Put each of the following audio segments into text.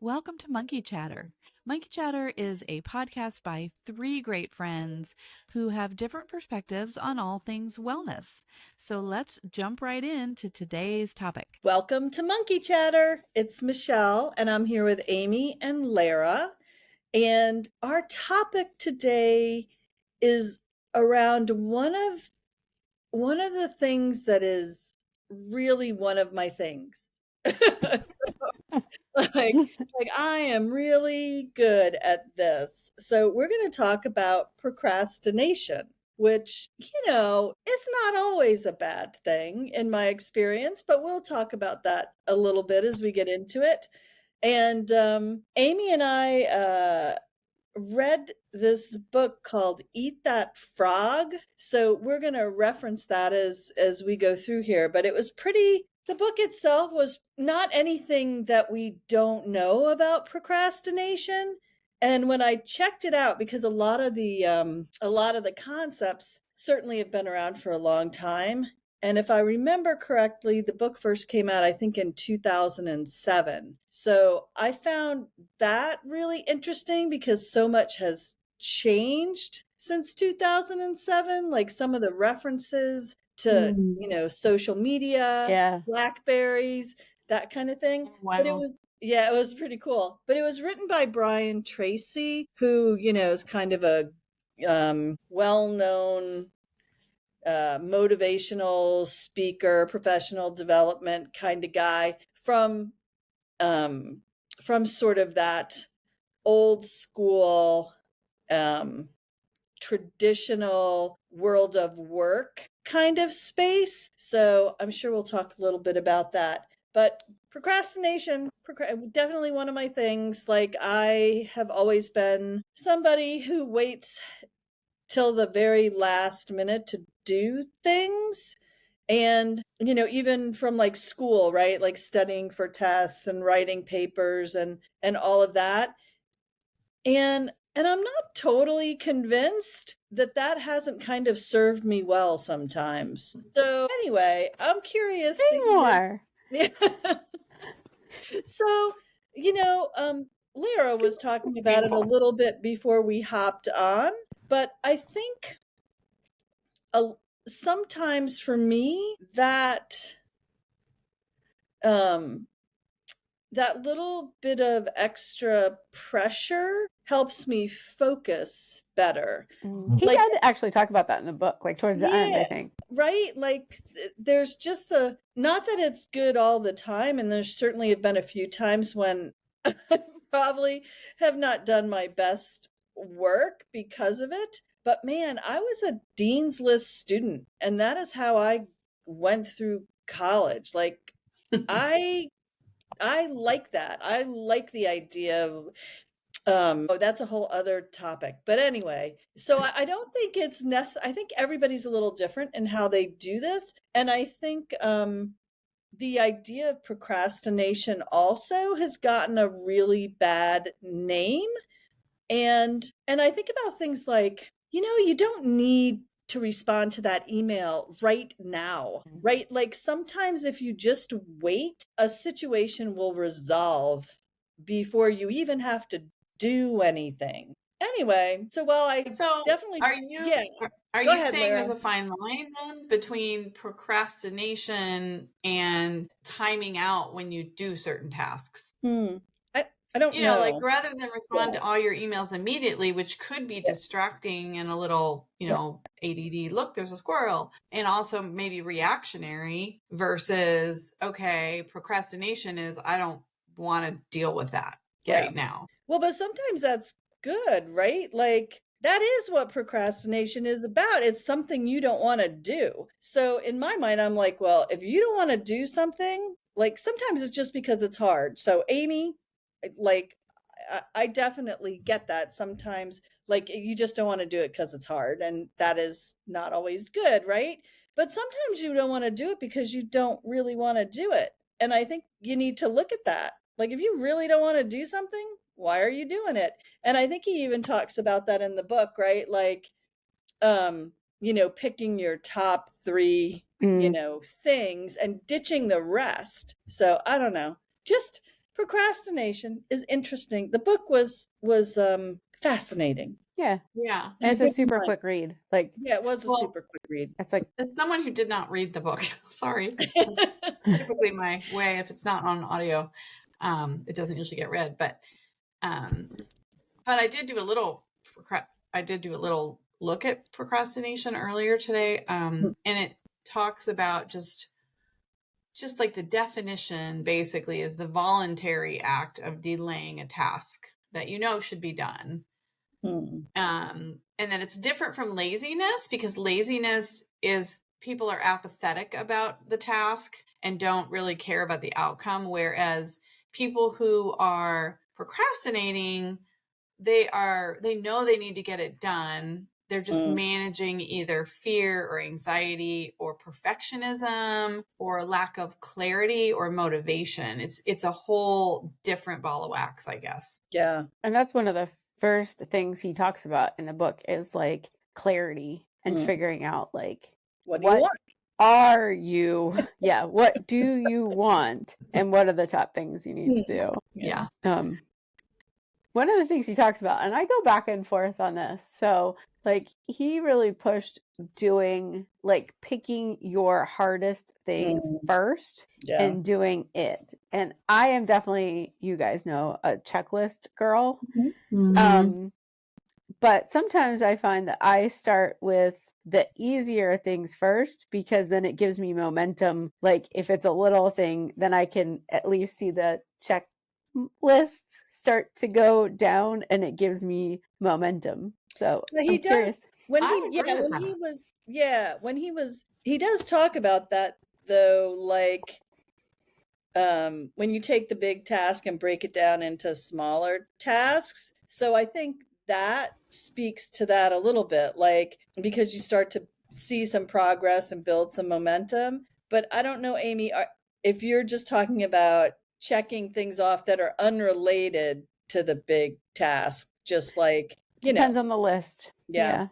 Welcome to Monkey Chatter. Monkey Chatter is a podcast by three great friends who have different perspectives on all things wellness. So let's jump right into today's topic. Welcome to Monkey Chatter. It's Michelle, and I'm here with Amy and Lara. And our topic today is around one of the things that is really one of my things. like I am really good at this. So we're going to talk about procrastination, which, is not always a bad thing in my experience, but we'll talk about that a little bit as we get into it. And Amy and I read this book called Eat That Frog. So we're going to reference that as we go through here, but it was pretty the book itself was not anything that we don't know about procrastination. And when I checked it out, because a lot of the concepts certainly have been around for a long time, and if I remember correctly, the book first came out, I think, in 2007. So I found that really interesting because so much has changed since 2007, like some of the references to, social media, Yeah. Blackberries, that kind of thing. But Wow. it was pretty cool. But it was written by Brian Tracy, who, is kind of a well-known motivational speaker, professional development kind of guy um, from sort of that old school traditional world of work kind of space. So I'm sure we'll talk a little bit about that. But procrastination, definitely one of my things. Like I have always been somebody who waits till the very last minute to do things. And, even from like school, right? Like studying for tests and writing papers and all of that. And I'm not totally convinced that that hasn't kind of served me well sometimes. So anyway, I'm curious Say to hear. more. So, Lara was talking about it a little bit before we hopped on, but I think a, sometimes for me um that little bit of extra pressure helps me focus better. He Like, did actually talk about that in the book, like towards the end, I yeah, think. right? Like there's just not that it's good all the time, and there's certainly have been a few times when I probably have not done my best work because of it. But man, I was a dean's list student, and that is how I went through college. Like I I like that. I like the idea of that's a whole other topic. But anyway, so I don't think it's necessary. I think everybody's a little different in how they do this. And I think the idea of procrastination also has gotten a really bad name. And I think about things like, you don't need to respond to that email right now, right? Like sometimes if you just wait, a situation will resolve before you even have to do anything. Anyway, so while I So definitely, are you yeah, are go you ahead, saying Lara. there's a fine line then between procrastination and timing out when you do certain tasks? Hmm. I don't Like know. rather than respond Yeah. to all your emails immediately, which could be Yeah. distracting and a little, Yeah. ADD, look, there's a squirrel, and also maybe reactionary versus, okay, procrastination is I don't want to deal with that Yeah. right now. Well, but sometimes that's good, right? Like that is what procrastination is about. It's something you don't want to do. So in my mind, I'm like, well, if you don't want to do something, like sometimes it's just because it's hard. So Amy, like I definitely get that sometimes, like you just don't want to do it because it's hard, and that is not always good, right? But sometimes you don't want to do it because you don't really want to do it. And I think you need to look at that. Like if you really don't want to do something, why are you doing it? And I think he even talks about that in the book, right? Like picking your top 3, things and ditching the rest. So I don't know. Just procrastination is interesting. The book was fascinating. Yeah. Yeah. And it's a Good super mind. quick read. Like, Yeah, it was a Well, super quick read. it's like, as someone who did not read the book, sorry, typically my way, if it's not on audio, it doesn't usually get read. But I did do a little. I did do a little look at procrastination earlier today, and it talks about just like the definition basically is the voluntary act of delaying a task that you know should be done. And then it's different from laziness, because laziness is people are apathetic about the task and don't really care about the outcome. Whereas people who are procrastinating, they know they need to get it done. They're just managing either fear or anxiety or perfectionism or lack of clarity or motivation. It's a whole different ball of wax, I guess. Yeah. and that's one of the first things he talks about in the book is like clarity and figuring out like, What do you want? are you, yeah, what do you want? And what are the top things you need to do? Yeah. One of the things he talked about, and I go back and forth on this. So, like, he really pushed doing, like, picking your hardest thing first and doing it. And I am definitely, you guys know, a checklist girl. But sometimes I find that I start with the easier things first, because then it gives me momentum. Like, if it's a little thing, then I can at least see the checklist start to go down and it gives me momentum. So he I'm curious. when I he agree with he does talk about that though, like when you take the big task and break it down into smaller tasks. So I think that speaks to that a little bit, like, because you start to see some progress and build some momentum. But I don't know, Amy, if you're just talking about checking things off that are unrelated to the big task, just like, Depends on the list. Yeah.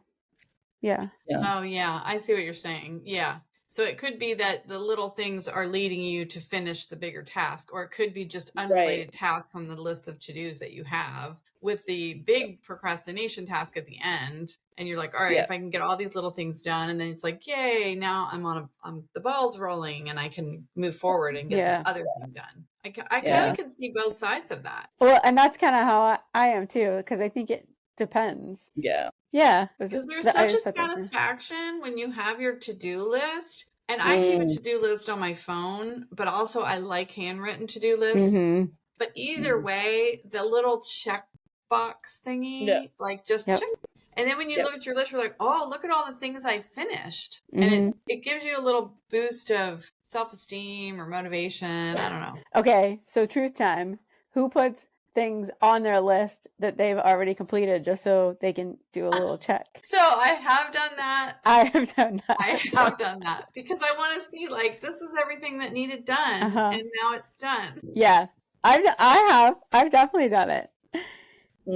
Oh, yeah. I see what you're saying. Yeah. So it could be that the little things are leading you to finish the bigger task, or it could be just unrelated tasks on the list of to-dos that you have, with the big procrastination task at the end. And you're like, all right, if I can get all these little things done, and then it's like, yay, now I'm the ball's rolling and I can move forward and get this other thing done. I kind of can see both sides of that. Well, and that's kind of how I am too, because I think it depends. Yeah. Because there's such a satisfaction when you have your to-do list. And I keep a to-do list on my phone, but also I like handwritten to-do lists. But either way, the little checkbox thingy, like just check. And then when you look at your list, you're like, oh, look at all the things I finished. And it gives you a little boost of self-esteem or motivation. I don't know. Okay, so truth time. Who puts things on their list that they've already completed just so they can do a little check? So I have done that. I have done that. I have done that because I want to see, like, this is everything that needed done, and now it's done. Yeah, I've definitely done it.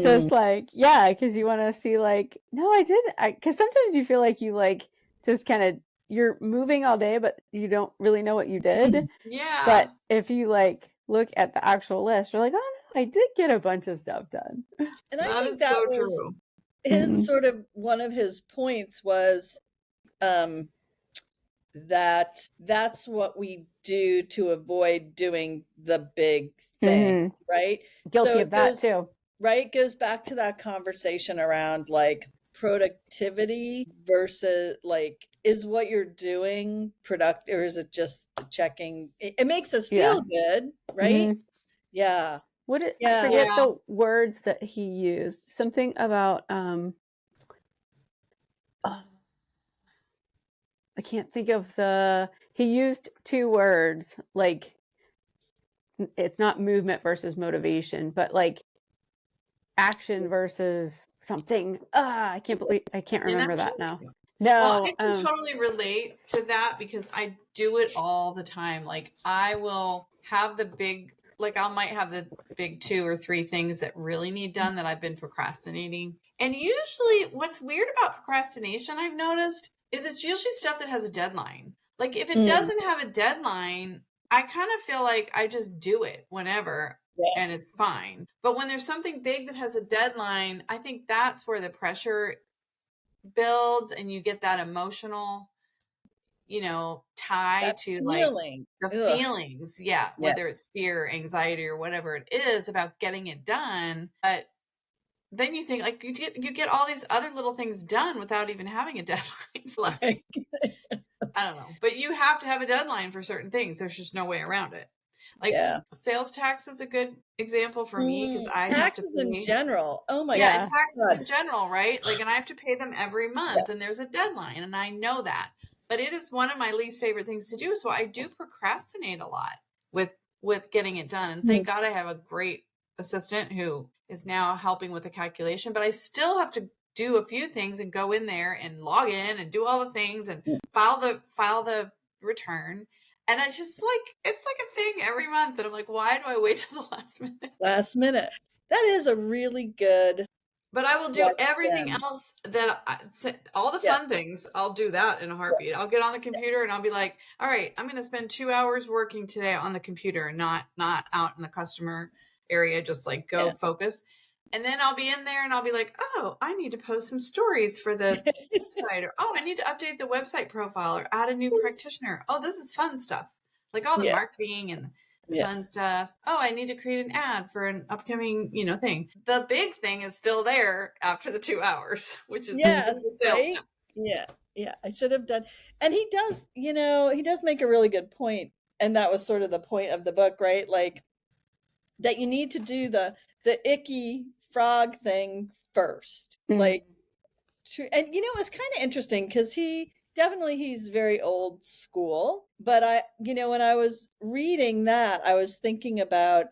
So it's like, yeah, because you want to see, like, no, I didn't. Because sometimes you feel like you, like, just kind of, you're moving all day, but you don't really know what you did. Yeah. But if you, like, look at the actual list, you're like, oh, no, I did get a bunch of stuff done. And I That think is that so was true. his sort of, one of his points was that's what we do to avoid doing the big thing, right? Guilty of that too. Right? Goes back to that conversation around, like, productivity versus, like, is what you're doing productive, or is it just checking? It makes us feel good, right? Yeah. I forget the words that he used. Something about I can't think of he used two words, like, it's not movement versus motivation, but like action versus something. I can't remember that now. No. Well, I can totally relate to that because I do it all the time. Like, I will have I might have the big 2 or 3 things that really need done that I've been procrastinating. And usually what's weird about procrastination, I've noticed, is it's usually stuff that has a deadline. Like, if it doesn't have a deadline, I kind of feel like I just do it whenever. Yeah. and it's fine. But when there's something big that has a deadline, I think that's where the pressure builds and you get that emotional, tie That to like feeling. the Ugh. feelings. Yeah. Yeah. Whether it's fear, anxiety, or whatever it is about getting it done. But then you think like you get all these other little things done without even having a deadline. It's like, I don't know, but you have to have a deadline for certain things. There's just no way around it. Like Yeah. sales tax is a good example for me because I have to Taxes in pay. general. Oh my Yeah, and Yeah. taxes God. in general, right? Like, and I have to pay them every Yeah. month, and there's a deadline, and I know that. But it is one of my least favorite things to do, so I do procrastinate a lot with getting it done. And thank God I have a great assistant who is now helping with the calculation, but I still have to do a few things and go in there and log in and do all the things and file the return. And it's just like it's like a thing every month, and I'm like, why do I wait till the last minute? Last minute. That is a really good But I will do everything question. else all the Yeah. fun things. I'll do that in a heartbeat. I'll get on the computer and I'll be like, all right, I'm going to spend 2 hours working today on the computer and not out in the customer area. Just like go Yeah. focus. And then I'll be in there and I'll be like, oh, I need to post some stories for the website, or oh, I need to update the website profile or add a new practitioner. Oh, this is fun stuff. Like all the Yeah. marketing and the Yeah. fun stuff. Oh, I need to create an ad for an upcoming, thing. The big thing is still there after the 2 hours, which is Yes, the sales right? tax. Yeah. Yeah. I should have done. And he does, he does make a really good point. And that was sort of the point of the book, right? Like that you need to do the icky frog thing first. Like and it was kind of interesting because he's very old school, but when I was reading that, I was thinking about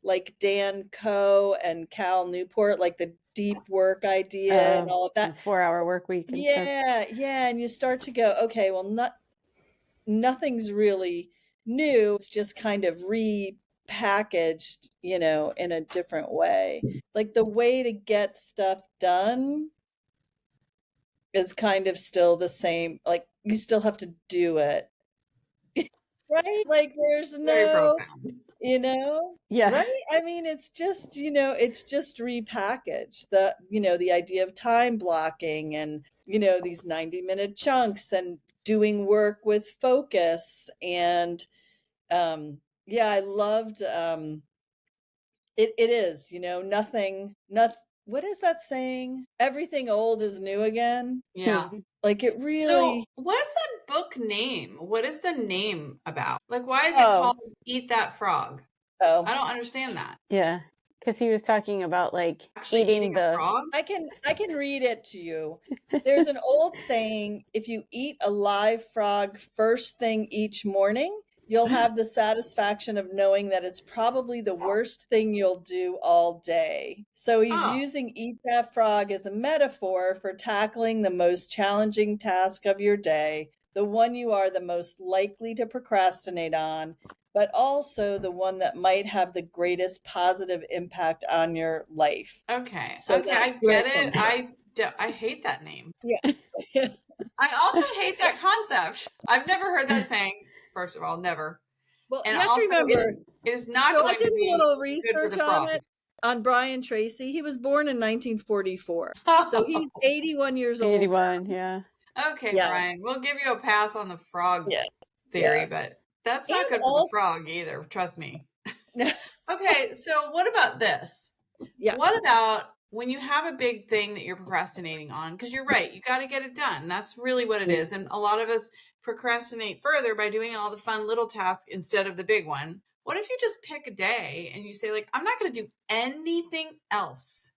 like Dan Coe and Cal Newport, like the deep work idea and all of The that. 4-hour work week and stuff. Yeah, and you start to go, okay, well, nothing's really new. It's just kind of repackaged, in a different way. Like the way to get stuff done is kind of still the same. Like you still have to do it, right? Like there's Very no, profound. Yeah. right? I mean, it's just, it's just repackaged. The idea of time blocking and, these 90-minute chunks and doing work with focus. And yeah, I loved it is, nothing, what is that saying? Everything old is new again. Yeah. Like it So, really, what's that book name? What is the name about? Like, why is it Oh, called Eat That Frog? oh, I don't understand that. yeah. Because he was talking about like Actually, eating a frog? I can read it to you. There's an old saying, if you eat a live frog first thing each morning, you'll have the satisfaction of knowing that it's probably the worst thing you'll do all day. So he's Oh, using eat that frog as a metaphor for tackling the most challenging task of your day, the one you are the most likely to procrastinate on, but also the one that might have the greatest positive impact on your life. okay. So Okay, that's I where get it it. comes from. I hate that name. Yeah. I also hate that concept. I've never heard that saying, first of all, never. Well, And you have to also, remember, it is not so I going did to a be little good for research the on frog. it on Brian Tracy. He was born in 1944. So he's 81 years old. 81, yeah. Okay, Yeah. Brian, we'll give you a pass on the frog Yeah. theory, Yeah. but that's not And good for the all frog either. Trust me. Okay, so what about this? yeah. What about when you have a big thing that you're procrastinating on? Because you're right, you got to get it done. That's really what it is. And a lot of us procrastinate further by doing all the fun little tasks instead of the big one. What if you just pick a day and you say, like, I'm not going to do anything else?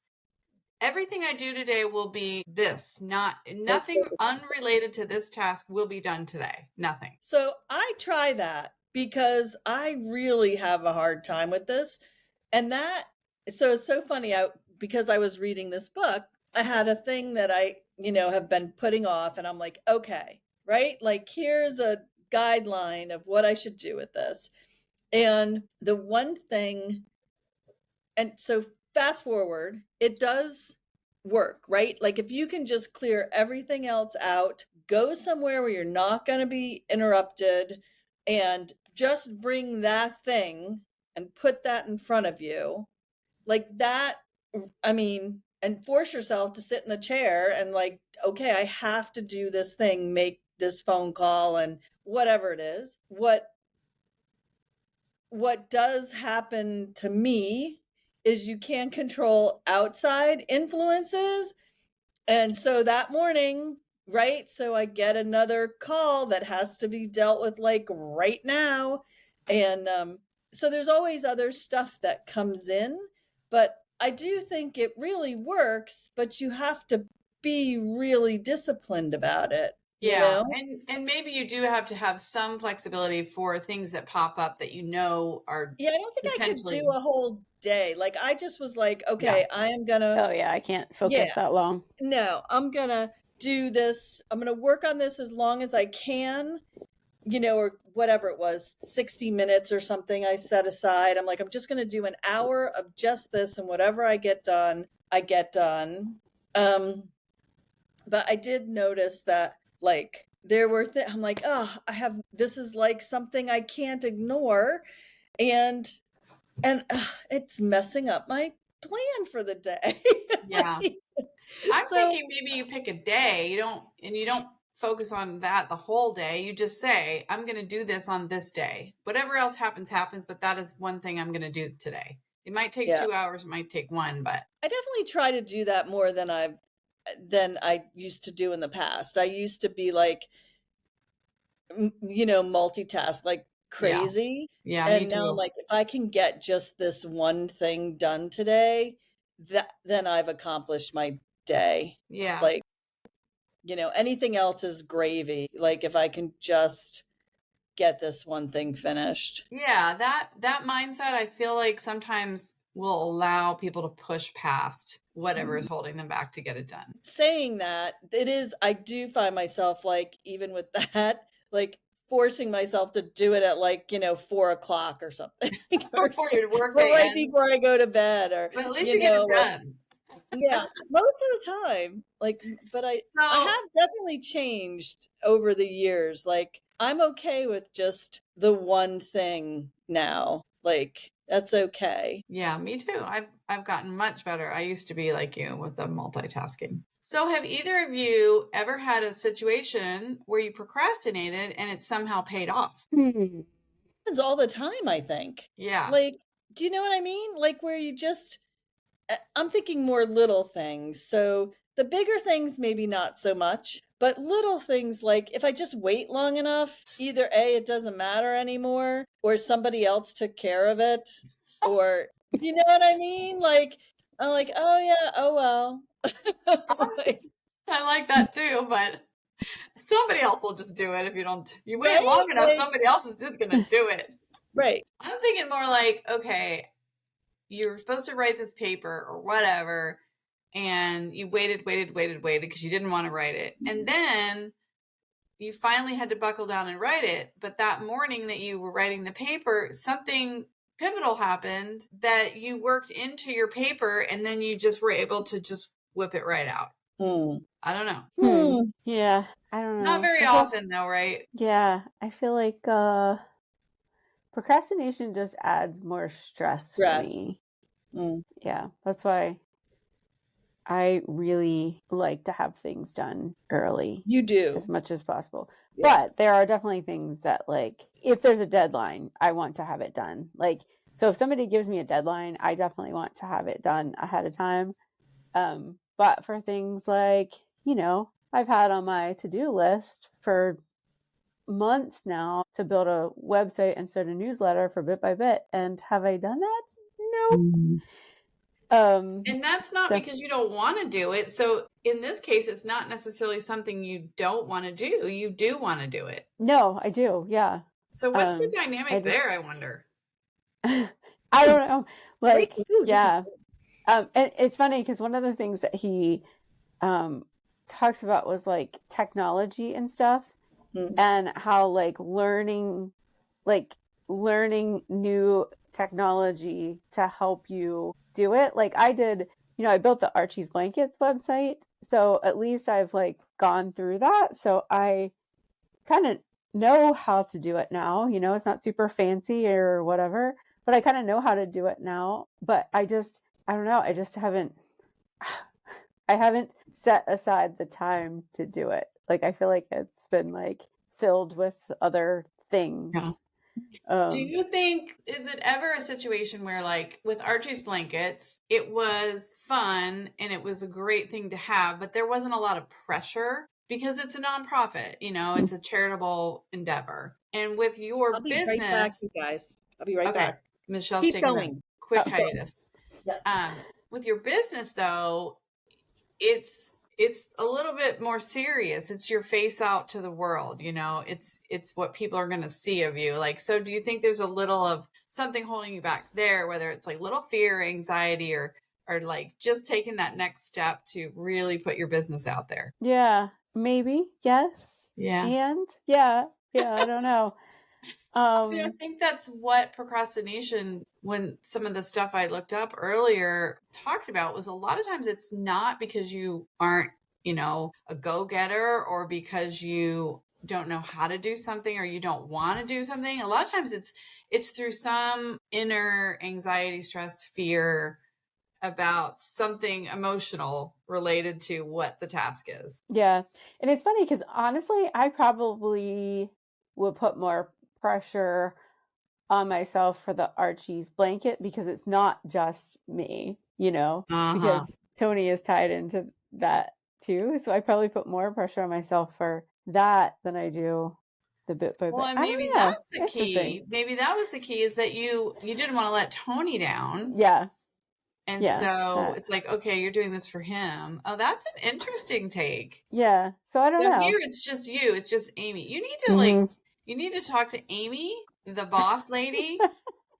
Everything I do today will be this, nothing unrelated to this task will be done today. Nothing. So I try that because I really have a hard time with this. And so it's so funny. Because I was reading this book, I had a thing that I, have been putting off, and I'm like, okay, right? Like here's a guideline of what I should do with this. And the one thing, and so fast forward, it does work, right? Like if you can just clear everything else out, go somewhere where you're not going to be interrupted, and just bring that thing and put that in front of you, like that, I mean, and force yourself to sit in the chair and like, okay, I have to do this thing, make this phone call and whatever it is. What does happen to me is you can't control outside influences. And so that morning, right? So I get another call that has to be dealt with like right now. And so there's always other stuff that comes in, but I do think it really works, but you have to be really disciplined about it, you Yeah. know? And maybe you do have to have some flexibility for things that pop up that are Yeah, I don't think I could do potentially. a whole day. Like I just was like, Yeah. okay, I am gonna, Oh yeah, I can't yeah, focus that long. no, I'm gonna do this. I'm gonna work on this as long as I can, or whatever it was, 60 minutes or something I set aside. I'm like, I'm just gonna do an hour of just this, and whatever I get done, I get done. But I did notice that like there were I'm like, oh, this is like something I can't ignore, and it's messing up my plan for the day. Yeah. I'm So thinking maybe you pick a day, you don't focus on that the whole day. You just say, I'm going to do this on this day. Whatever else happens, happens, but that is one thing I'm going to do today. It might take yeah, 2 hours, it might take one, but I definitely try to do that more than I used to do in the past. I used to be like, multitask like yeah. crazy. Yeah, me And now I'm too. like, if I can get just this one thing done today, then I've accomplished my day. Yeah. Like, anything else is gravy. Like if I can just get this one thing finished. Yeah, that mindset I feel like sometimes will allow people to push past whatever is holding them back to get it done. Saying that, I do find myself like, even with that, like forcing myself to do it at like, 4 o'clock or something, or, Before your or workday right ends, before I go to bed, or, but at least you get it like, done. yeah, most of the time, like, but I So, have definitely changed over the years. Like, I'm okay with just the one thing now. Like, that's okay. yeah, me too. I've gotten much better. I used to be like you with the multitasking. So have either of you ever had a situation where you procrastinated and it somehow paid off? Happens all the time, I think. Yeah. Like, do you know what I mean? Like, where you just, I'm thinking more little things. So the bigger things, maybe not so much, but little things like if I just wait long enough, either A, it doesn't matter anymore, or somebody else took care of it, or do you know what I mean? Like, I'm like, oh yeah, oh well. Like, I like that too, but somebody else will just do it if you wait right? long enough, Like, somebody else is just going to do it. right. I'm thinking more like, okay, you're supposed to write this paper or whatever, and you waited because you didn't want to write it. And then you finally had to buckle down and write it. But that morning that you were writing the paper, something pivotal happened that you worked into your paper, and then you just were able to just whip it right out. Hmm. I don't know. Yeah, I don't Not know. very I feel, often though, right? yeah, I feel like procrastination just adds more stress for Stress. me. Mm. Yeah, that's why I really like to have things done early You do. as much as possible. Yeah. But there are definitely things that, like, if there's a deadline, I want to have it done. Like, so if somebody gives me a deadline, I definitely want to have it done ahead of time. But for things like, I've had on my to-do list for months now to build a website and start a newsletter for Bit by Bit. And have I done that? Nope. And that's not because you don't want to do it. So in this case, it's not necessarily something you don't want to do. You do want to do it. No, I do. Yeah. So what's the I dynamic just, there, I wonder? I don't know. Great. Like, Ooh, this is yeah. And it's funny because one of the things that he talks about was like technology and stuff, and how like learning new technology to help you do it. Like I did, I built the Archie's Blankets website, so at least I've like gone through that, so I kind of know how to do it now. It's not super fancy or whatever, but I kind of know how to do it now. But I don't know. I just haven't, I haven't set aside the time to do it. Like, I feel like it's been like filled with other things. Yeah. Do you think, is it ever a situation where, like, with Archie's blankets, it was fun and it was a great thing to have, but there wasn't a lot of pressure because it's a nonprofit, you know, it's a charitable endeavor. And with your I'll be business, right back, you guys. I'll be right back. Michelle's Keep taking going. a quick Oh. hiatus. Yeah. With your business, though, it's a little bit more serious. It's your face out to the world, you know, it's what people are going to see of you. Like, so do you think there's a little of something holding you back there, whether it's like little fear, anxiety, or like just taking that next step to really put your business out there? Yeah, maybe. Yes. Yeah. And yeah, I don't know. I think that's what procrastination, when some of the stuff I looked up earlier talked about, was a lot of times it's not because you aren't, you know, a go-getter or because you don't know how to do something or you don't want to do something. A lot of times it's through some inner anxiety, stress, fear about something emotional related to what the task is. Yeah. And it's funny because honestly, I probably would put more pressure on myself for the Archie's blanket because it's not just me, you know, because Tony is tied into that too. So I probably put more pressure on myself for that than I do the bit by bit. Well, and maybe that's the key. Maybe that was the key, is that you didn't want to let Tony down. Yeah. And so it's like, okay, you're doing this for him. Oh, that's an interesting take. Yeah. So I don't know. Here it's just you. It's just Amy. You need to you need to talk to Amy, the boss lady,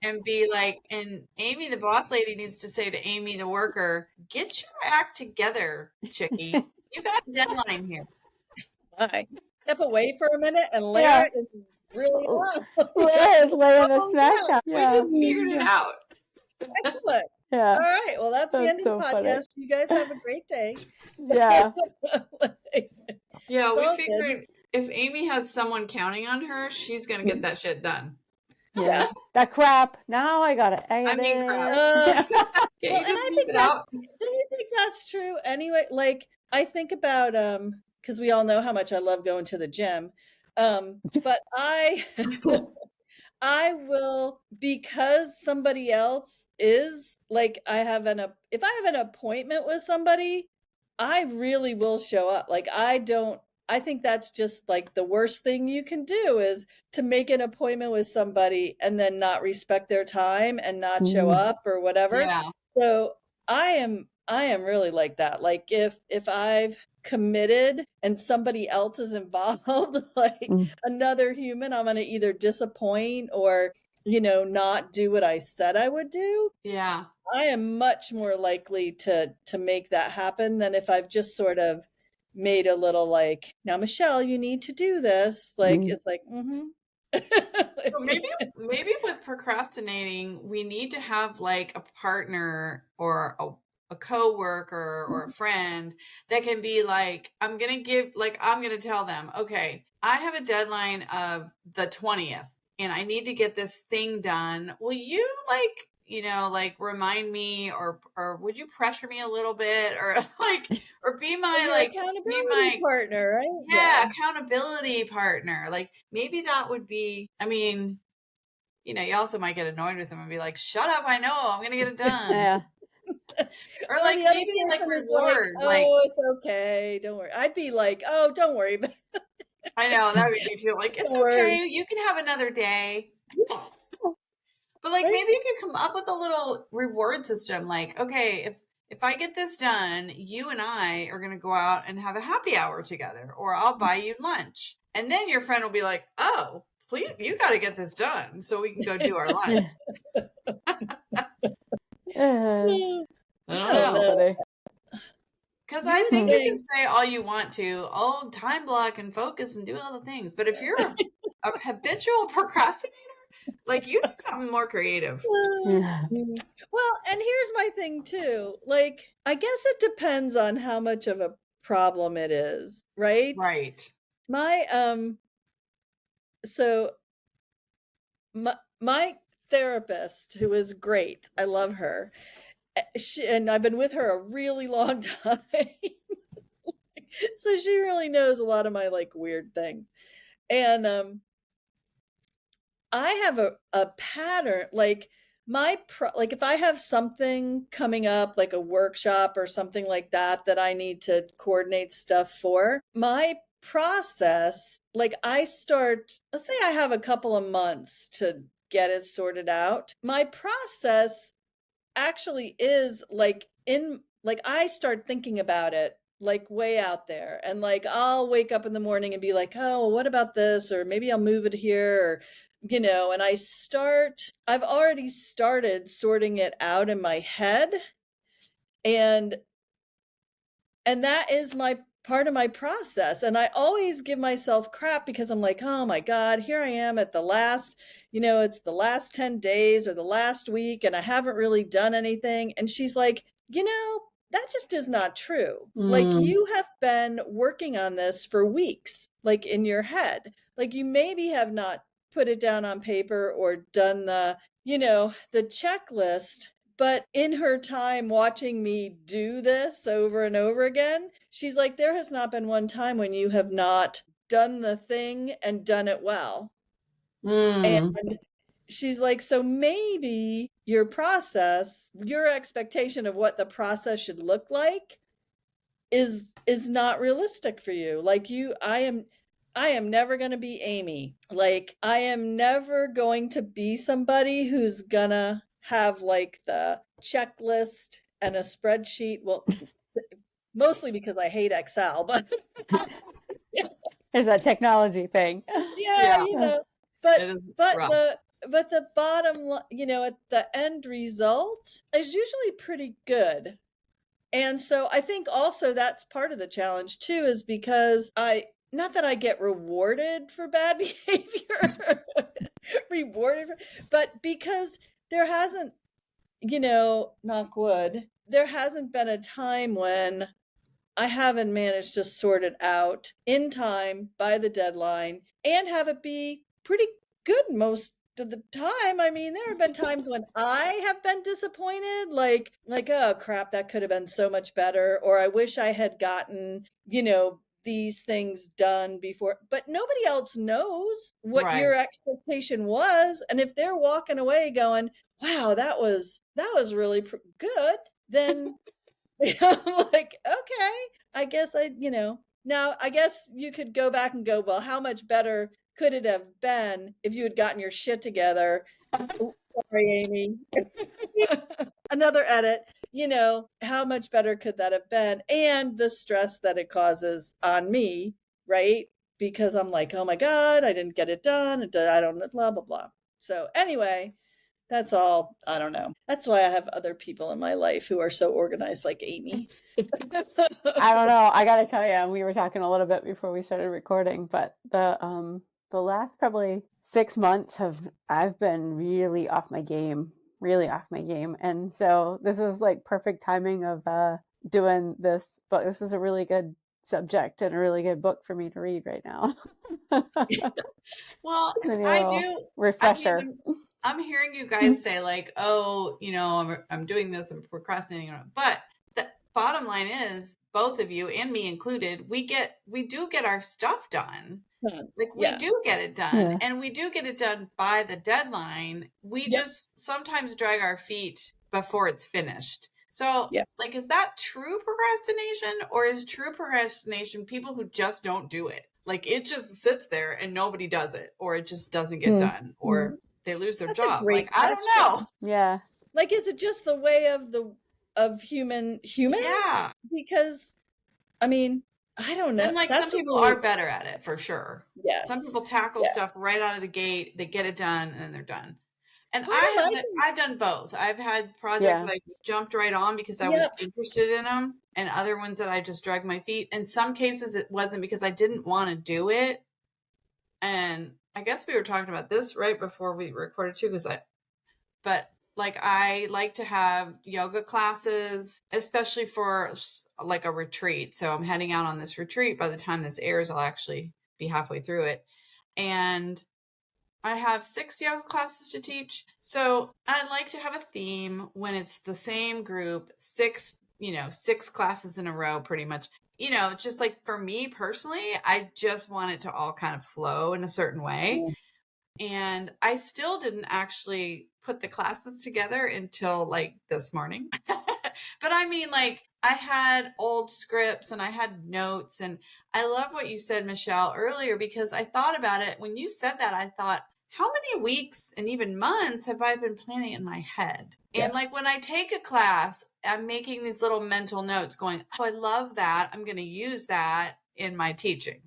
and be like, and Amy, the boss lady, needs to say to Amy, the worker, get your act together, chickie. You got a deadline here. Hi. Step away for a minute, and Lara is really on. Lara is laying a snack down. We just figured it out. Excellent. Yeah. All right. Well, that's the end of the podcast. Funny. You guys have a great day. Yeah. Yeah, we figured if Amy has someone counting on her, she's going to get that shit done. Yeah. That crap. Now I got to edit. I mean, crap. Well, and I think do you think that's true anyway? Like, I think about, because we all know how much I love going to the gym. But I will, because somebody else is like, if I have an appointment with somebody, I really will show up. Like, I think that's just like the worst thing you can do, is to make an appointment with somebody and then not respect their time and not show up or whatever. Yeah. So I am really like that. Like, if I've committed and somebody else is involved, like another human, I'm going to either disappoint or, you know, not do what I said I would do. Yeah. I am much more likely to make that happen than if I've just sort of made a little like, now, Michelle, you need to do this. Like, it's like, So maybe with procrastinating, we need to have like a partner or a coworker or a friend that can be like, I'm going to tell them, okay, I have a deadline of the 20th and I need to get this thing done. Will you remind me, or would you pressure me a little bit, or or be my accountability partner, right? Yeah, accountability partner. Like, maybe that would be, I mean, you know, you also might get annoyed with them and be like, shut up, I know, I'm gonna get it done. Yeah. Or like maybe like reward, it's okay, don't worry. I'd be like, oh, don't worry about it. I know, that would make me feel like, it's okay, you can have another day. But like, maybe you could come up with a little reward system. Like, okay, if I get this done, you and I are going to go out and have a happy hour together, or I'll buy you lunch. And then your friend will be like, oh, please, you got to get this done so we can go do our lunch. I don't know. Because I think you can say all you want to, oh, time block and focus and do all the things. But if you're a habitual procrastinator, like, you need something more creative. Well, and here's my thing too. Like, I guess it depends on how much of a problem it is, right? Right. My therapist who is great. I love her. And I've been with her a really long time. So she really knows a lot of my like weird things. And I have a pattern, like like if I have something coming up, like a workshop or something like that I need to coordinate stuff for, my process, like I start, let's say I have a couple of months to get it sorted out. My process actually is like I start thinking about it like way out there, and like I'll wake up in the morning and be like, oh, well, what about this, or maybe I'll move it here, or and I've already started sorting it out in my head, and that is my part of my process. And I always give myself crap because I'm like, oh my God, here I am at the last, it's the last 10 days or the last week, and I haven't really done anything. And she's like, that just is not true. Like, you have been working on this for weeks, like in your head. Like, you maybe have not put it down on paper or done the checklist, but in her time watching me do this over and over again, she's like, there has not been one time when you have not done the thing and done it well. And she's like, so maybe your process, your expectation of what the process should look like is not realistic for you. Like I am never going to be Amy. Like, I am never going to be somebody who's gonna have like the checklist and a spreadsheet. Well, mostly because I hate Excel, but There's that technology thing. yeah, but It is but rough. the bottom, at the end result is usually pretty good. And so I think also that's part of the challenge too, is because not that I get rewarded for bad behavior, but because there hasn't, knock wood, there hasn't been a time when I haven't managed to sort it out in time by the deadline and have it be pretty good most of the time. I mean, there have been times when I have been disappointed, like, oh crap, that could have been so much better, or I wish I had gotten, these things done before. But nobody else knows what your expectation was, and if they're walking away going, wow, that was really good, then I'm like, okay, I guess now I guess you could go back and go, well, how much better could it have been if you had gotten your shit together? Ooh, sorry, Amy. Another edit. How much better could that have been? And the stress that it causes on me, right? Because I'm like, oh my God, I didn't get it done. I don't know, blah, blah, blah. So anyway, that's all. I don't know. That's why I have other people in my life who are so organized like Amy. I don't know. I gotta tell you, we were talking a little bit before we started recording, but the last probably 6 months I've been really off my game, and so this was like perfect timing of doing this book. This was a really good subject and a really good book for me to read right now. Well, I do refresher. I mean, I'm hearing you guys say like, oh, I'm doing this, I'm procrastinating, but the bottom line is, both of you and me included, we do get our stuff done. Like, we do get it done, and we do get it done by the deadline. We just sometimes drag our feet before it's finished. So, like, is that true procrastination, or is true procrastination people who just don't do it? Like, it just sits there and nobody does it, or it just doesn't get done, or they lose their job. Like, I don't know. Yeah. Like, is it just the way of humans? Yeah. Because, I mean, I don't know. And like, some people are better at it for sure. Yes. Some people tackle stuff right out of the gate. They get it done and then they're done. And Part of I've done both. I've had projects that I jumped right on because I was interested in them, and other ones that I just dragged my feet. In some cases, it wasn't because I didn't want to do it. And I guess we were talking about this right before we recorded too, but like, I like to have yoga classes, especially for like a retreat. So I'm heading out on this retreat. By the time this airs, I'll actually be halfway through it. And I have 6 yoga classes to teach. So I like to have a theme when it's the same group, 6, 6 classes in a row, pretty much. Just like for me personally, I just want it to all kind of flow in a certain way. And I still didn't actually put the classes together until like this morning. But I mean, like, I had old scripts and I had notes. And I love what you said, Michelle, earlier, because I thought about it. When you said that, I thought, how many weeks and even months have I been planning in my head? Yeah. And like when I take a class, I'm making these little mental notes going, oh, I love that. I'm going to use that in my teaching.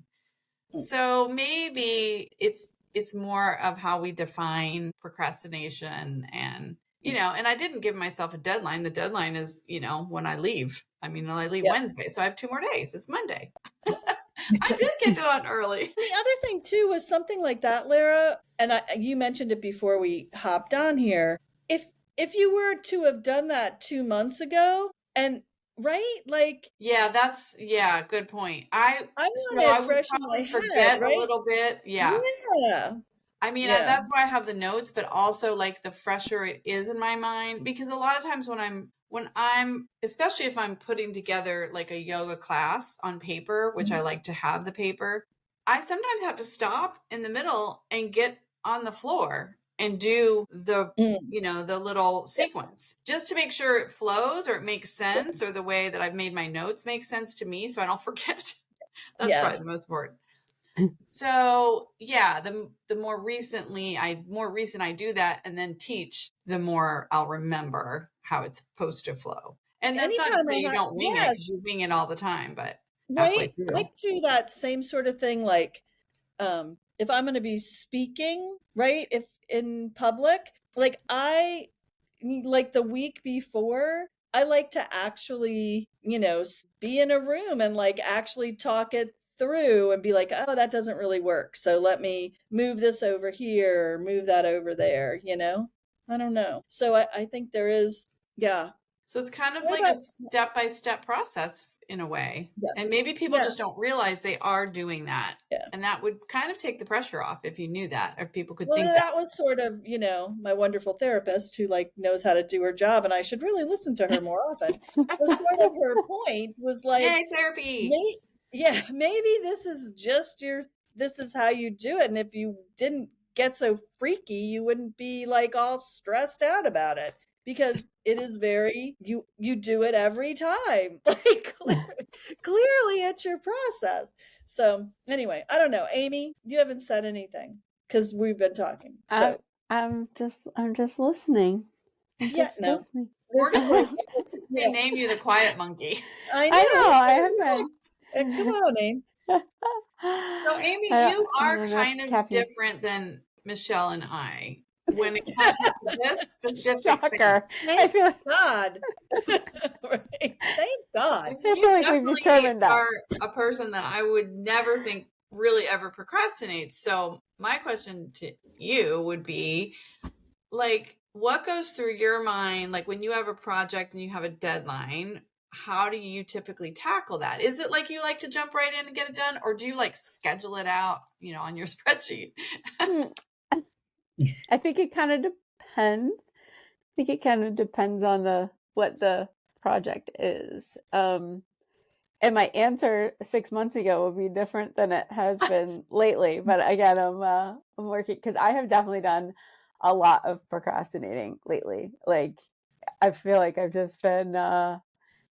So maybe it's more of how we define procrastination and and I didn't give myself a deadline. The deadline is, when I leave. I mean, I leave Yeah. Wednesday, so I have 2 more days. It's Monday. I did get done early. The other thing too was something like that, Lara, and you mentioned it before we hopped on here. If you were to have done that 2 months ago, and right, like Yeah, good point. I So want I it would fresh in my probably head, forget a right? little bit. Yeah. Yeah, I mean, yeah. that's why I have the notes, but also like the fresher it is in my mind, because a lot of times when I'm, especially if I'm putting together like a yoga class on paper, which I like to have the paper, I sometimes have to stop in the middle and get on the floor and do Mm, the little yeah, sequence just to make sure it flows or it makes sense or the way that I've made my notes make sense to me so I don't forget. That's probably the yes. most important. So yeah, the more recent I do that and then teach, the more I'll remember how it's supposed to flow. And that's not to Anytime say I you have, don't wing it, because yes, you wing it all the time, but halfway right. I through. do that same sort of thing, like if I'm going to be speaking, right, if in public, like I like the week before, I like to actually, be in a room and like actually talk it through and be like, oh, that doesn't really work, so let me move this over here or move that over there. I don't know, so I think there is, yeah. So it's kind of What like a about, step-by-step process in a way. yeah, And maybe people yeah, just don't realize they are doing that. yeah. And that would kind of take the pressure off if you knew that, or if people could Well, think that. that was sort of, my wonderful therapist who like knows how to do her job, and I should really listen to her more often. Was sort of her point was like, Yay, therapy. may, yeah, maybe this is how you do it, and if you didn't get so freaky, you wouldn't be like all stressed out about it, because it is very, you do it every time, like clearly it's your process. So anyway, I don't know, Amy, you haven't said anything because we've been talking. I'm So I'm just listening. I'm yeah, just no, listening. We're this going is like, to yeah, name you the quiet monkey. I I know. know, I have Come been. on, Amy. So, Amy, you I are don't enough kind of caffeine. different than Michelle and I when it comes to this specific thing. Shocker. I Thank feel like God. Right? Thank God. I You feel like we've definitely determined that. are a person that I would never think really ever procrastinates. So, my question to you would be like, what goes through your mind? Like, when you have a project and you have a deadline, how do you typically tackle that? Is it like you like to jump right in and get it done, or do you like schedule it out, on your spreadsheet? Hmm, I think it kind of depends. I think it kind of depends on what the project is. And my answer 6 months ago would be different than it has been lately. But again, I'm working because I have definitely done a lot of procrastinating lately. Like I feel like I've just been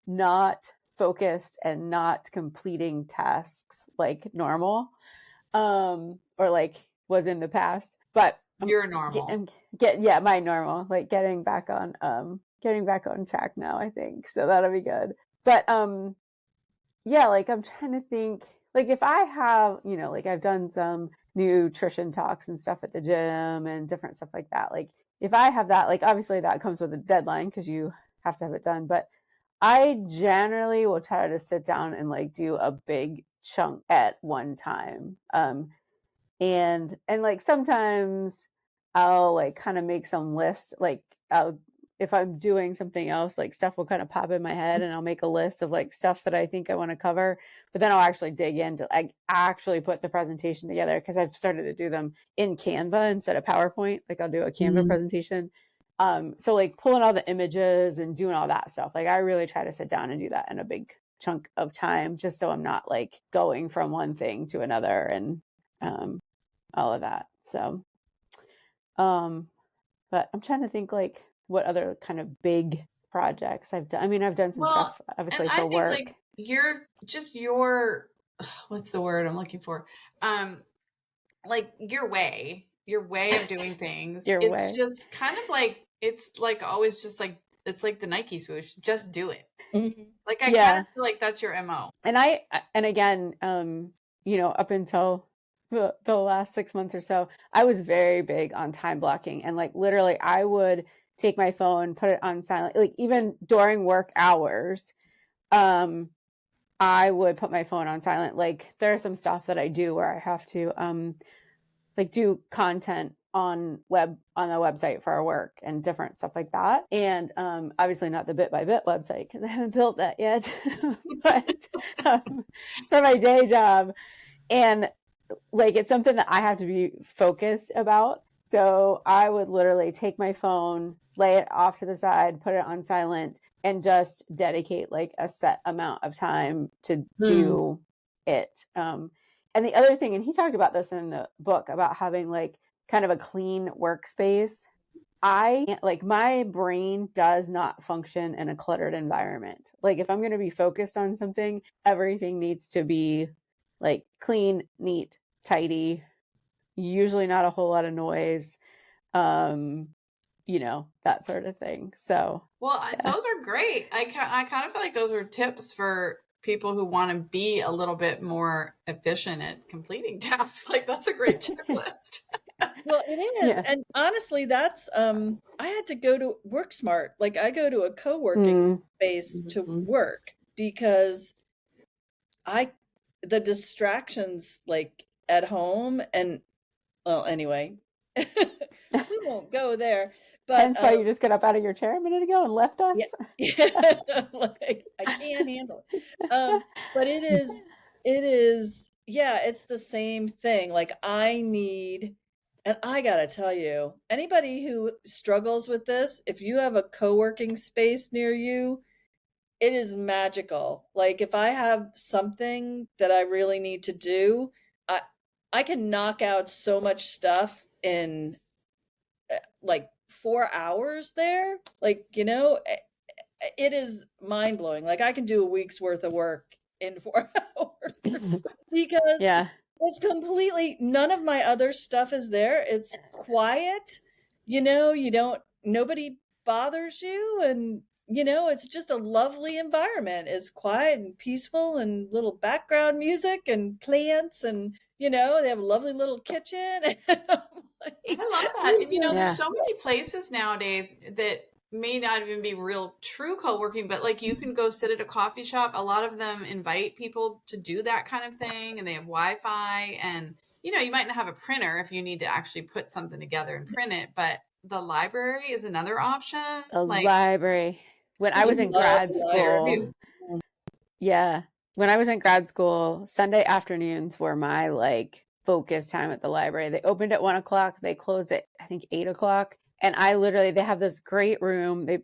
not focused and not completing tasks like normal, or like was in the past. But You're normal. yeah, my normal, like getting back on track now, I think. So that'll be good. But yeah, like I'm trying to think, like if I have, like I've done some nutrition talks and stuff at the gym and different stuff like that. Like if I have that, like obviously that comes with a deadline because you have to have it done. But I generally will try to sit down and like do a big chunk at one time. And like sometimes I'll like kind of make some lists, like I'll if I'm doing something else, like stuff will kind of pop in my head and I'll make a list of like stuff that I think I want to cover, but then I'll actually dig into like actually put the presentation together, because I've started to do them in Canva instead of PowerPoint. Like I'll do a Canva presentation. So like pulling all the images and doing all that stuff, like I really try to sit down and do that in a big chunk of time, just so I'm not like going from one thing to another and all of that. So but I'm trying to think like what other kind of big projects I've done. I mean, I've done some stuff obviously for work. Like what's the word I'm looking for? Like your way of doing things is just kind of like, it's like always just like, it's like the Nike swoosh, just do it. Like I kind of feel like that's your MO. And again, you know, up until the last 6 months or so, I was very big on time blocking, and like literally I would take my phone, put it on silent, like even during work hours, I would put my phone on silent. Like there's some stuff that I do where I have to like do content on the website for our work and different stuff like that. And obviously not the bit by bit website, because I haven't built that yet, but for my day job. And like it's something that I have to be focused about. So I would literally take my phone, lay it off to the side, put it on silent, and just dedicate like a set amount of time to do it. And the other thing, and he talked about this in the book about having like kind of a clean workspace. My brain does not function in a cluttered environment. Like if I'm going to be focused on something, everything needs to be like clean, neat, tidy, usually not a whole lot of noise, you know, that sort of thing. So, those are great. I kind of feel like those are tips for people who want to be a little bit more efficient at completing tasks. Like that's a great checklist. Well, it is. And honestly, that's I had to go to Work Smart. Like I go to a co-working space to work, because the distractions like at home, and well, anyway, we won't go there. But hence why you just got up out of your chair a minute ago and left us. Like I can't handle it. But it is, yeah, it's the same thing. Like and I gotta tell you, anybody who struggles with this, if you have a co-working space near you, it is magical. Like if I have something that I really need to do, I can knock out so much stuff in like 4 hours there. Like, you know, it is mind blowing. Like I can do a week's worth of work in 4 hours, because it's completely, none of my other stuff is there. It's quiet, you know, nobody bothers you, and you know, it's just a lovely environment. It's quiet and peaceful, and little background music and plants, and you know, they have a lovely little kitchen. I love that. And you know, there's so many places nowadays that may not even be real true co-working, but like you can go sit at a coffee shop. A lot of them invite people to do that kind of thing, and they have Wi-Fi, and you know, you might not have a printer if you need to actually put something together and print it, but the library is another option. Library. When I was in grad school, when I was in grad school, Sunday afternoons were my like focus time at the library. They opened at 1:00. They closed at I think 8:00. And they have this great room. That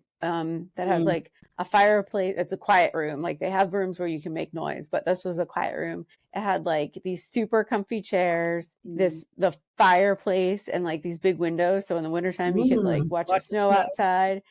has like a fireplace. It's a quiet room. Like they have rooms where you can make noise, but this was a quiet room. It had like these super comfy chairs, the fireplace, and like these big windows. So in the wintertime, you could like watch the snow outside.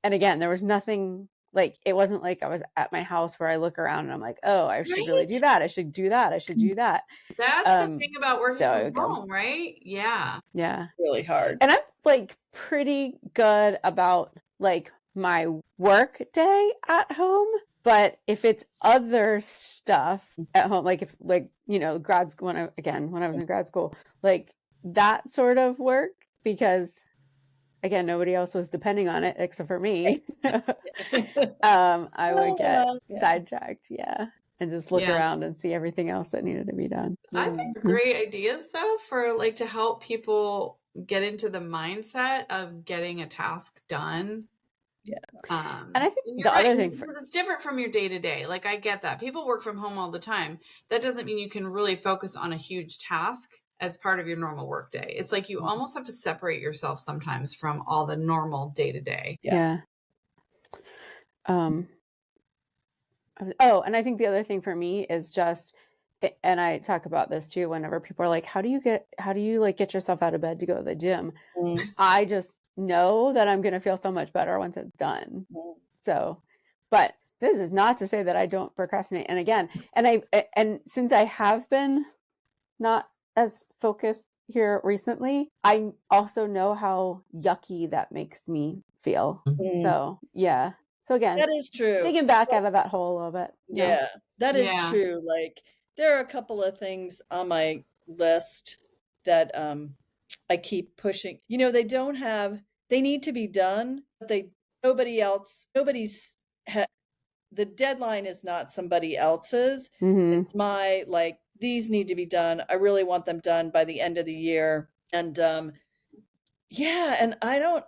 And again, there was nothing, like, it wasn't like I was at my house where I look around and I'm like, oh, I should really do that. I should do that. I should do that. That's the thing about working from home, right? Yeah. Yeah. Really hard. And I'm like pretty good about like my work day at home. But if it's other stuff at home, like if like, you know, grad school, when I was in grad school, like that sort of work, because again, nobody else was depending on it except for me. I would get sidetracked, and just look around and see everything else that needed to be done. I think they're great ideas though, for like to help people get into the mindset of getting a task done. And I think you're the right, other thing because it's different from your day to day. Like, I get that people work from home all the time. That doesn't mean you can really focus on a huge task as part of your normal work day. It's like you almost have to separate yourself sometimes from all the normal day to day. Yeah. Oh, and I think the other thing for me is just, and I talk about this too, whenever people are like, how do you like get yourself out of bed to go to the gym? I just know that I'm going to feel so much better once it's done. So, but this is not to say that I don't procrastinate. And again, and since I have been not as focused here recently, I also know how yucky that makes me feel. So, yeah. So again, that is true. Digging back out of that hole a little bit. Yeah, that is Yeah. true. Like, there are a couple of things on my list that I keep pushing. You know, they need to be done, but nobody's the deadline is not somebody else's. It's my, like, these need to be done. I really want them done by the end of the year. And yeah, and I don't,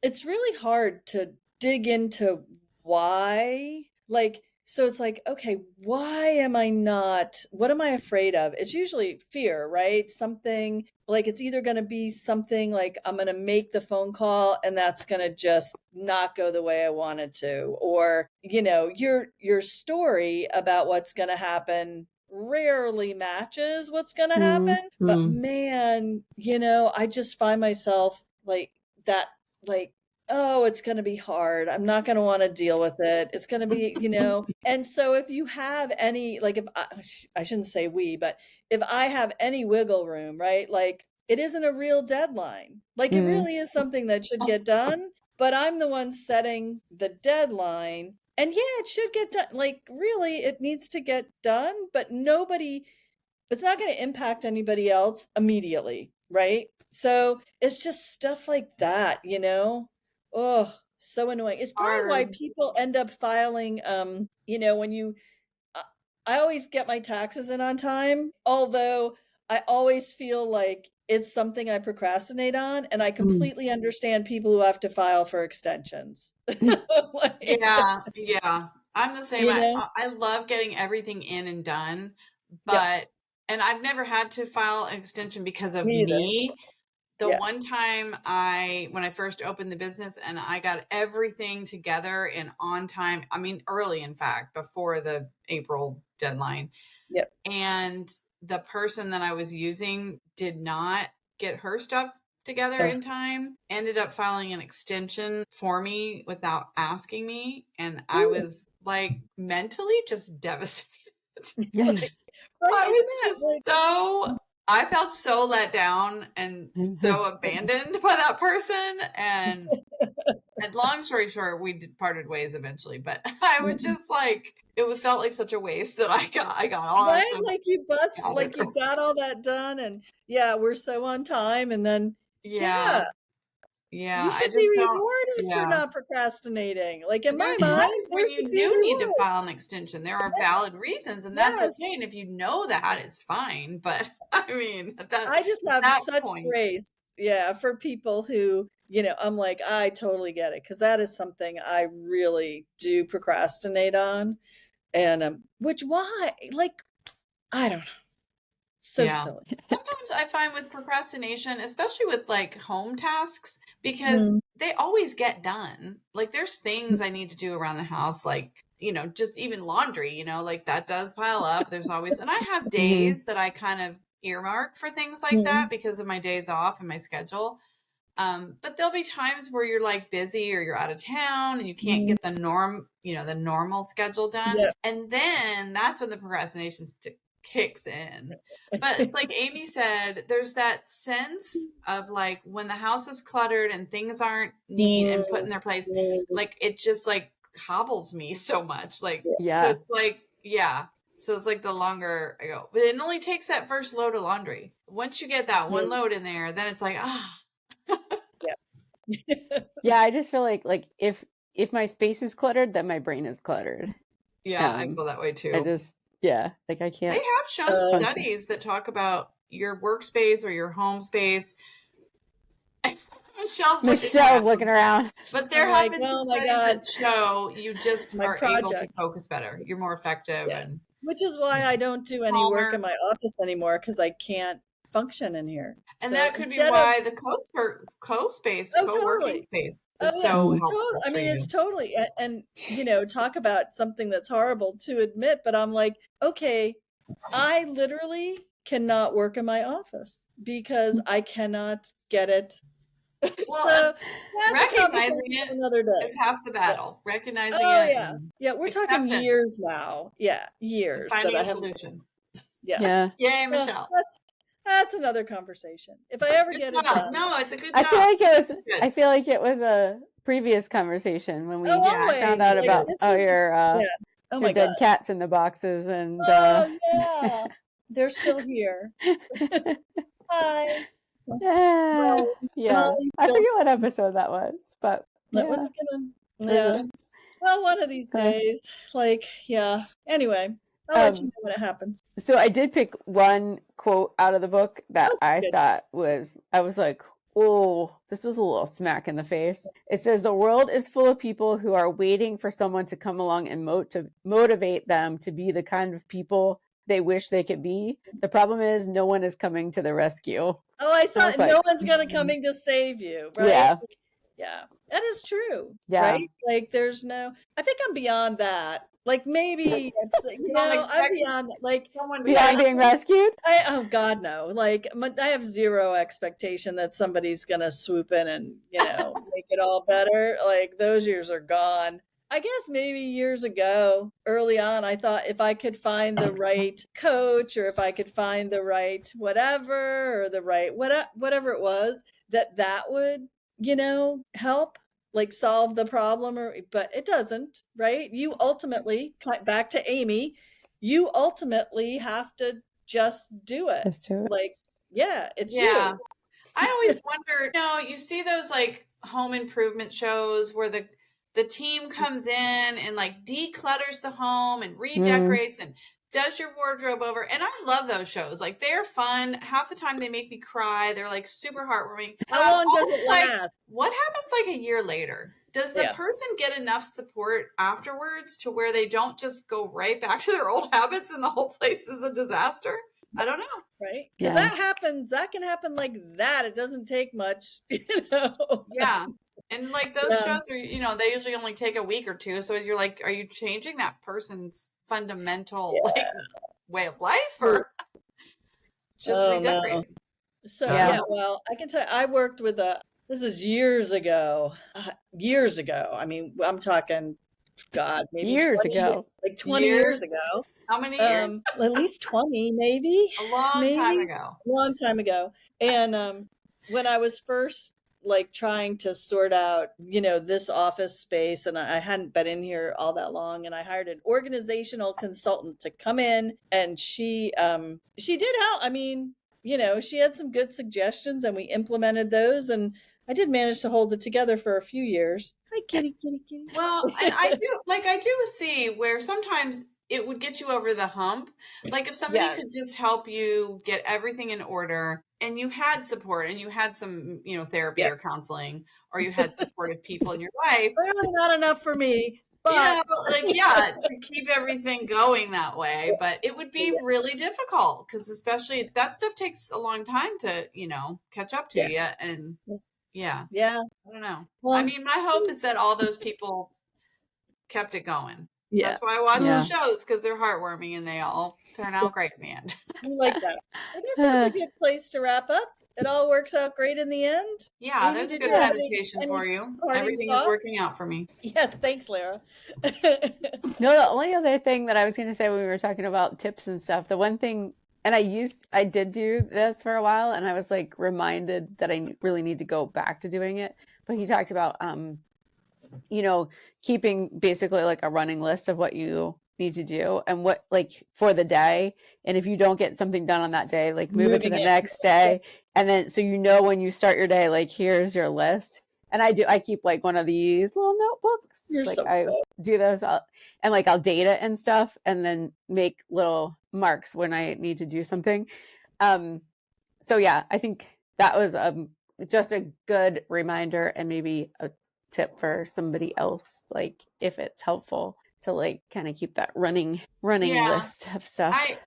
it's really hard to dig into why. Like, so it's like, okay, what am I afraid of? It's usually fear, right? Something like, it's either going to be something like, I'm going to make the phone call and that's going to just not go the way I wanted to. Or, your story about what's going to happen rarely matches what's going to happen. But man, I just find myself like that, like, oh, it's going to be hard. I'm not going to want to deal with it. It's going to be, and so if you have any, like, if I shouldn't say we, but if I have any wiggle room, right? Like, it isn't a real deadline. Like, it really is something that should get done, but I'm the one setting the deadline. And yeah, it should get done. Like, really, it needs to get done, but it's not going to impact anybody else immediately, right? So it's just stuff like that, Oh, so annoying. It's probably why people end up filing, when I always get my taxes in on time, although I always feel like it's something I procrastinate on, and I completely understand people who have to file for extensions. Like, Yeah. I'm the same. you know? I love getting everything in and done, Yep, and I've never had to file an extension because of me either. me. The Yeah, one time when I first opened the business and I got everything together and on time, I mean, early, in fact, before the April deadline, yep. and the person that I was using did not get her stuff together in time, ended up filing an extension for me without asking me. And I was like mentally just devastated. Right, I isn't was that like, just I felt so let down and so abandoned by that person. And long story short, parted ways eventually, but I would just felt like such a waste that I got all that right? stuff Like you gathered. got all that done, and yeah, we're so on time, and then Yeah. yeah, Yeah. you I should be just don't, rewarded for yeah. not procrastinating. Like, in my There's mind, times there when you should be a do need to reward. file an extension. There are valid reasons, and that's Yes. okay. And if you know that, it's fine. But I mean, I just at have that such point, grace, yeah, for people who, I'm like, I totally get it, because that is something I really do procrastinate on. And which why? Like, I don't know. So yeah. silly. Sometimes I find with procrastination, especially with like home tasks, because Mm. they always get done. Like, there's things I need to do around the house, like, just even laundry, like that does pile up. There's always, and I have days that I kind of earmark for things like that Mm. because of my days off and my schedule. But there'll be times where you're like busy or you're out of town and you can't Mm. get the normal schedule done. Yeah. And then that's when the procrastination kicks in. But it's like Amy said, there's that sense of like when the house is cluttered and things aren't neat and put in their place, Mm. like it just like hobbles me so much. Like, so Yeah. it's like, yeah. So it's like the longer I go, but it only takes that first load of laundry. Once you get that one load in there, then it's like, Yeah. Yeah, I just feel like if my space is cluttered, then my brain is cluttered. yeah, I feel that way I too. just like I They can't have shown function. studies that talk about your workspace or your home space. Michelle's looking around. But there I'm have like, been oh some my studies God, that show you just my are able to project. focus better. You're more effective Yeah. and Which is why I don't do any work calmer. in my office anymore, because I can't function in here. And So that could be instead of, why the co-working totally. space Oh is yeah, so totally. helpful I for mean, it's you. totally, and talk about something that's horrible to admit, but I'm like, okay, I literally cannot work in my office because I cannot get it. Well, So that's a recognizing conversation it for another day. is half the Yeah. battle. Recognizing Oh it yeah. and Yeah, we're talking acceptance years now. Yeah, and years that finding I a haven't. solution. Yeah. Yeah. Yay, Well, Michelle. that's another conversation. If I ever Good get it job. done. No, it's a good I job. feel like Good. I feel like it was a previous conversation when Oh, we Yeah, I found always. out think Like about it this oh is, yeah. Oh your my God. dead cats in the boxes and Oh yeah. They're still here. Hi. yeah. Molly's I still, forget what episode that was, but that yeah. was gonna, Is yeah. it? Well, one of these Okay. days. Like, yeah. Anyway, I'll let you know when it happens. So I did pick one quote out of the book that Oh, I good. thought I was like, oh, this was a little smack in the face. It says, the world is full of people who are waiting for someone to come along and motivate them to be the kind of people they wish they could be. The problem is no one is coming to the rescue. Oh, I I saw was no like, one's gonna coming to save you, right? yeah, Yeah, that is true, yeah. right? Like, there's no. I think I'm beyond that. Like, maybe it's you don't I'm expect beyond. Like, someone to Beyond being rescued? oh God, no. Like, I have zero expectation that somebody's gonna swoop in and make it all better. Like, those years are gone. I guess maybe years ago, early on, I thought if I could find the right coach, or if I could find the right whatever, or the right whatever it was, that would help, like, solve the problem. But it doesn't, right? You ultimately, back to Amy, you ultimately have to just do it. Just do it. Like, yeah, it's Yeah. you. I always wonder, you see those like home improvement shows where the team comes in and like declutters the home and redecorates and does your wardrobe over. And I love those shows. Like, they're fun. Half the time they make me cry. They're like super heartwarming. And How I'm long does always it like, last? what happens like a year later? Does the Yeah. person get enough support afterwards to where they don't just go right back to their old habits and the whole place is a disaster? I don't know. Right? Because Yeah. that can happen like that. It doesn't take much, Yeah. And like those Yeah. shows are, they usually only take a week or two. So you're like, are you changing that person's fundamental like way of life or just Oh no. redecorating? So Yeah. well, I can tell you, I worked with this is years ago. Years ago. I mean, I'm talking, God, maybe Years 20, ago. like 20 years Years? ago. How many years? At least 20, maybe. A long time ago. A long time ago. And when I was first, like, trying to sort out, this office space, and I hadn't been in here all that long, and I hired an organizational consultant to come in, and she did help. I mean, she had some good suggestions, and we implemented those, and I did manage to hold it together for a few years. Hi, kitty, kitty, kitty. Well, and I do see where sometimes it would get you over the hump. Like, if somebody Yes. could just help you get everything in order and you had support and you had some, therapy Yeah. or counseling, or you had supportive people in your life, Clearly not enough for me, but to keep everything going that way. But it would be really difficult because especially that stuff takes a long time to, catch up to you. And yeah, yeah. I don't know. Well, I mean, my hope is that all those people kept it going. yeah. That's why I watch Yeah. the shows, because they're heartwarming and they all turn out great in the end. I like that. I guess that's a good place to wrap up. It all works out great in the end. Yeah, Amy, there's a did good you have meditation any for you. parting Everything is thoughts? working out for me. Yes, thanks, Lara. No, the only other thing that I was going to say when we were talking about tips and stuff, the one thing, and I did do this for a while, and I was like reminded that I really need to go back to doing it. But he talked about, keeping basically like a running list of what you need to do and what, like, for the day. And if you don't get something done on that day, like move it to the next day. And then, so when you start your day, like, here's your list. And I keep like one of these little notebooks. You're like so I good. do those and like I'll date it and stuff and then make little marks when I need to do something. So yeah, I think that was just a good reminder and maybe a tip for somebody else, like if it's helpful to like kind of keep that running list of stuff. I think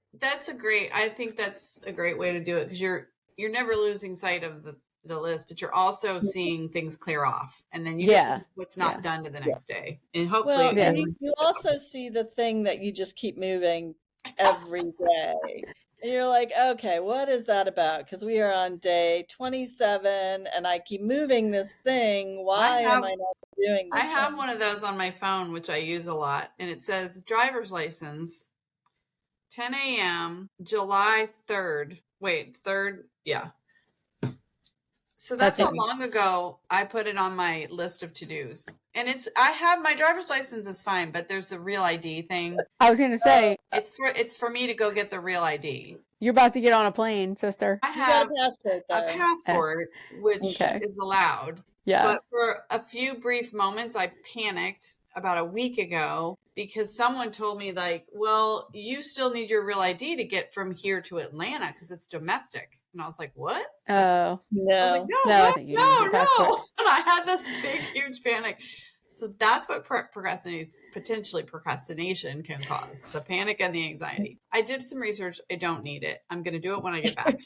that's a great way to do it, because you're never losing sight of the list, but you're also seeing things clear off, and then you just move what's not done to the next day, and hopefully Well, and you also see the thing that you just keep moving every day. And you're like, okay, what is that about? Because we are on day 27 and I keep moving this thing. Why am I not doing this? I have one of those on my phone, which I use a lot, and it says driver's license, 10 a.m., July 3rd. Wait, 3rd? Yeah. So that's how long ago I put it on my list of to-dos. And I have my driver's license is fine, but there's a real ID thing. I was going to say, it's for me to go get the real ID. You're about to get on a plane, sister. I have a passport, a passport, which is allowed. Yeah. But for a few brief moments, I panicked about a week ago because someone told me, like, well, you still need your real ID to get from here to Atlanta because it's domestic. And I was like, what? Oh, no. I was like, no. And I had this big, huge panic. So that's what potentially procrastination can cause, the panic and the anxiety. I did some research. I don't need it. I'm going to do it when I get back.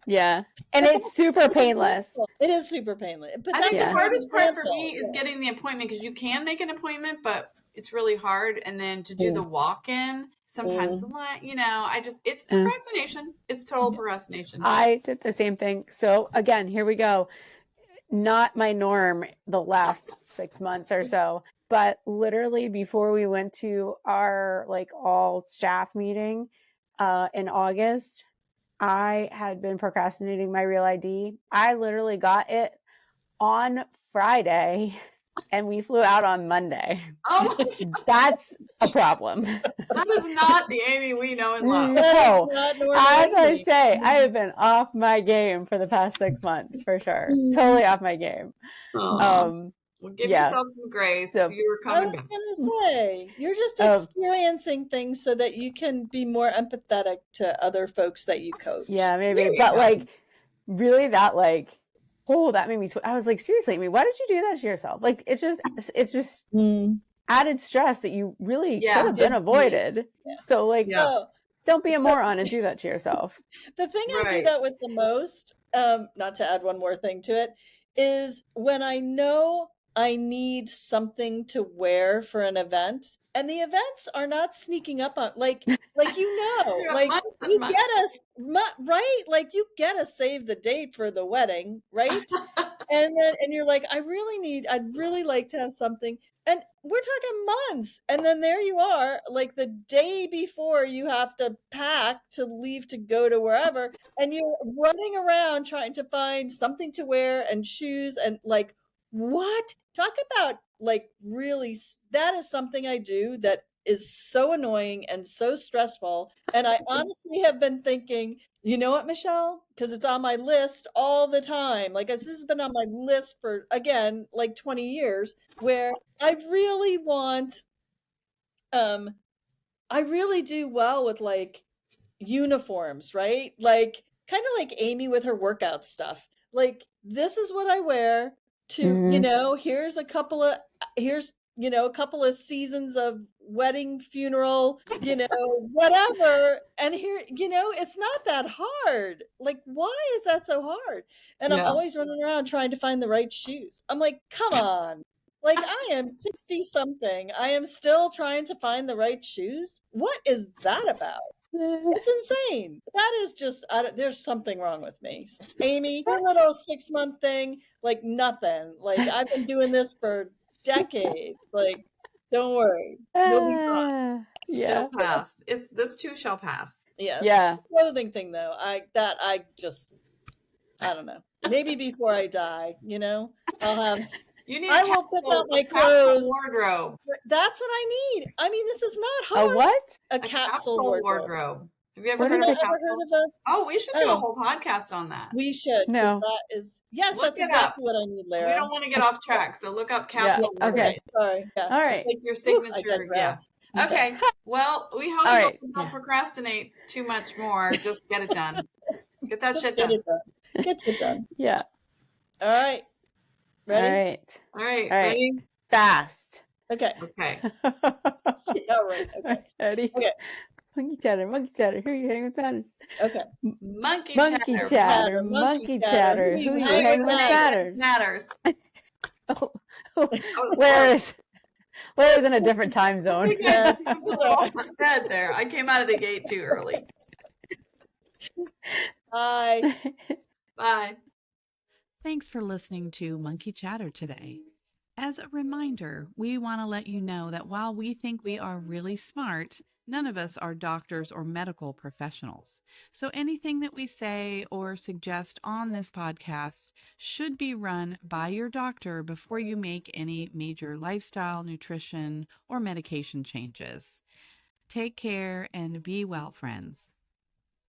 Yeah. And it's super painless. It is super painless. But I think the hardest part for me is getting the appointment, because you can make an appointment, but it's really hard. And then to do the walk-in, sometimes, it's procrastination. It's total procrastination. I did the same thing. So again, here we go. Not my norm the last 6 months or so, but literally before we went to our like all staff meeting in August, I had been procrastinating my real ID. I literally got it on Friday and we flew out on Monday. Oh, that's a problem. That is not the Amy we know and love. No, as I say, I have been off my game for the past 6 months for sure. Totally off my game. Well, give yourself some grace. So, you're coming back. I was going to say, you're just experiencing things so that you can be more empathetic to other folks that you coach. Yeah, maybe. But like, really that like, oh, that made me, I was like, seriously, I mean, why did you do that to yourself? Like, it's just added stress that you really could have been avoided. Yeah. So like, don't be a moron and do that to yourself. The thing I do that with the most, not to add one more thing to it, is when I know I need something to wear for an event, and the events are not sneaking up on, like you get us right, like you get us save the date for the wedding, right? and you're like, I'd really like to have something, and we're talking months, and then there you are, like the day before you have to pack to leave to go to wherever, and you're running around trying to find something to wear and shoes, and like, what? Talk about like really, that is something I do that is so annoying and so stressful. And I honestly have been thinking, you know what, Michelle? Because it's on my list all the time. Like this has been on my list for, again, like 20 years, where I really want, I really do well with like uniforms, right? Like kind of like Amy with her workout stuff. Like this is what I wear to, here's a couple of seasons of wedding, funeral, whatever. And here, it's not that hard. Like, why is that so hard? And I'm always running around trying to find the right shoes. I'm like, come on. Like, I am 60 something. I am still trying to find the right shoes. What is that about? It's insane. That is just, there's something wrong with me. Amy, your little 6 month thing, like nothing. Like I've been doing this for decades. Like, don't worry. You'll be fine. Yeah. It'll pass. This too shall pass. Yes. Yeah. The clothing thing though, I don't know. Maybe before I die, I'll have. I will pick out my clothes. Wardrobe. That's what I need. I mean, this is not hard. A what? A capsule wardrobe. Have you ever heard of a capsule? We should do a whole podcast on that. We should. No. That's exactly what I need, Lara. We don't want to get off track, so look up capsule wardrobe. Okay. Sorry. Yeah. All right. Like your signature. Okay. Well, we hope you don't procrastinate too much more. Just get it done. Get that shit done. Get it done. Yeah. All right. Ready? All right. All right, All right. ready? Fast. Okay. Okay. Yeah, right. Okay. Ready? Okay. Monkey chatter, monkey chatter. Who are you hanging with Saturns? Okay. Monkey Monkey chatter. chatter, Monkey monkey chatter. chatter. Who you Hang hanging with with me. Saturns? Matters. Where's in a different time I zone? think I moved a little off my bed there. I came out of the gate too early. Bye. Bye. Thanks for listening to Monkey Chatter today. As a reminder, we want to let you know that while we think we are really smart, none of us are doctors or medical professionals. So anything that we say or suggest on this podcast should be run by your doctor before you make any major lifestyle, nutrition, or medication changes. Take care and be well, friends.